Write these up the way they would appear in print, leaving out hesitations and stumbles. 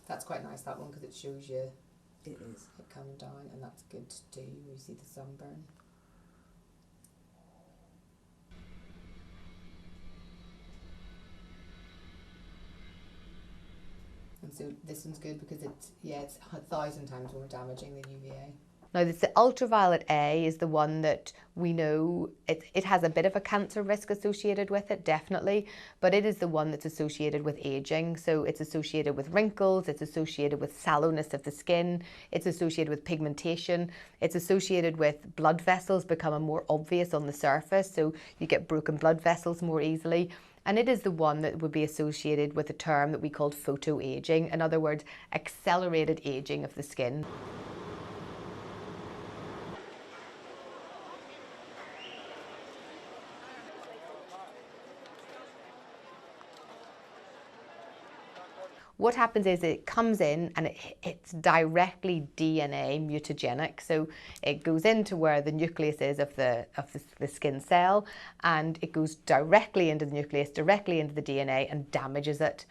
That's quite nice, that one, because it shows you It is. it coming down, and that's good to do when you see the sunburn. And so this one's good because it's 1,000 times more damaging than UVA. Now, the ultraviolet A is the one that we know it has a bit of a cancer risk associated with it, definitely, but it is the one that's associated with aging. So it's associated with wrinkles, it's associated with sallowness of the skin, it's associated with pigmentation, it's associated with blood vessels becoming more obvious on the surface, so you get broken blood vessels more easily. And it is the one that would be associated with a term that we called photoaging, in other words, accelerated aging of the skin. What happens is it comes in and it's directly DNA mutagenic. So it goes into where the nucleus is of the skin cell, and it goes directly into the nucleus, directly into the DNA, and damages it.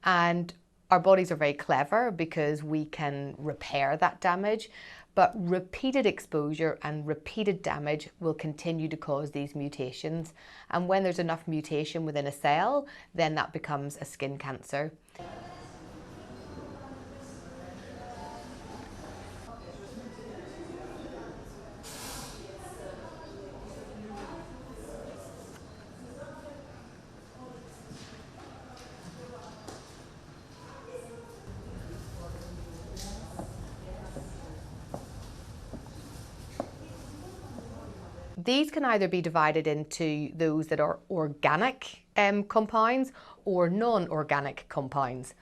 And our bodies are very clever because we can repair that damage, but repeated exposure and repeated damage will continue to cause these mutations. And when there's enough mutation within a cell, then that becomes a skin cancer. These can either be divided into those that are organic compounds or non-organic compounds.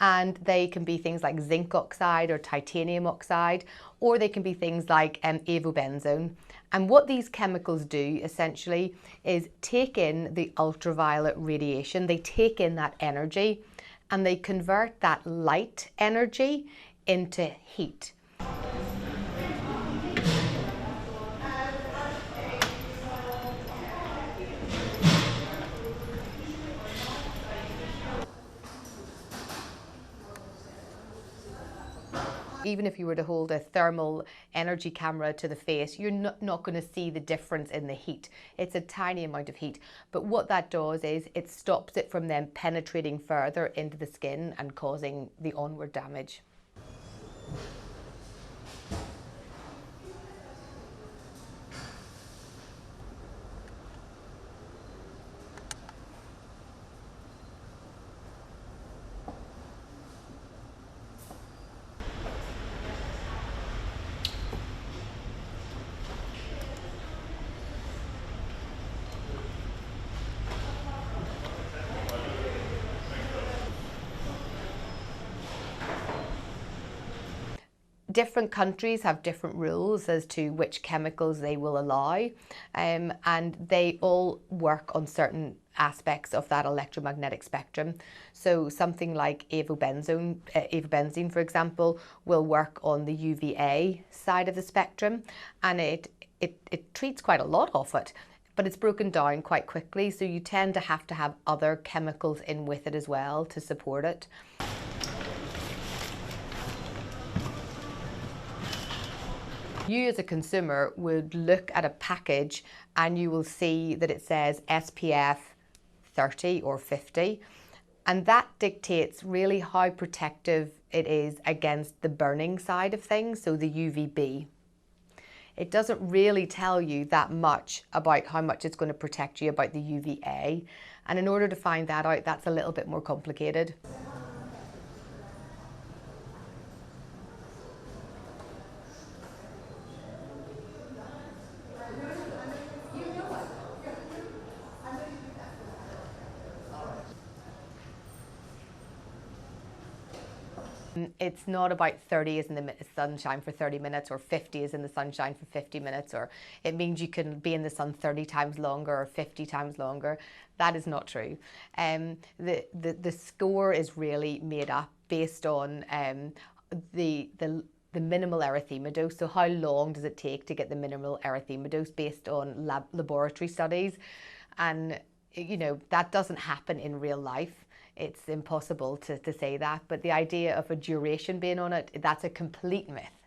And they can be things like zinc oxide or titanium oxide, or they can be things like avobenzone. And what these chemicals do essentially is take in the ultraviolet radiation, they take in that energy, and they convert that light energy into heat. Even if you were to hold a thermal energy camera to the face, you're not going to see the difference in the heat. It's a tiny amount of heat. But what that does is it stops it from then penetrating further into the skin and causing the onward damage. Different countries have different rules as to which chemicals they will allow, and they all work on certain aspects of that electromagnetic spectrum. So something like avobenzene, for example, will work on the UVA side of the spectrum, and it treats quite a lot of it, but it's broken down quite quickly, so you tend to have other chemicals in with it as well to support it. You as a consumer would look at a package and you will see that it says SPF 30 or 50. And that dictates really how protective it is against the burning side of things, so the UVB. It doesn't really tell you that much about how much it's going to protect you about the UVA. And in order to find that out, that's a little bit more complicated. It's not about 30 is in the sunshine for 30 minutes or 50 is in the sunshine for 50 minutes, or it means you can be in the sun 30 times longer or 50 times longer. That is not true. The score is really made up based on the minimal erythema dose. So how long does it take to get the minimal erythema dose based on laboratory studies? And you know, that doesn't happen in real life. It's impossible to say that, but the idea of a duration being on it, that's a complete myth.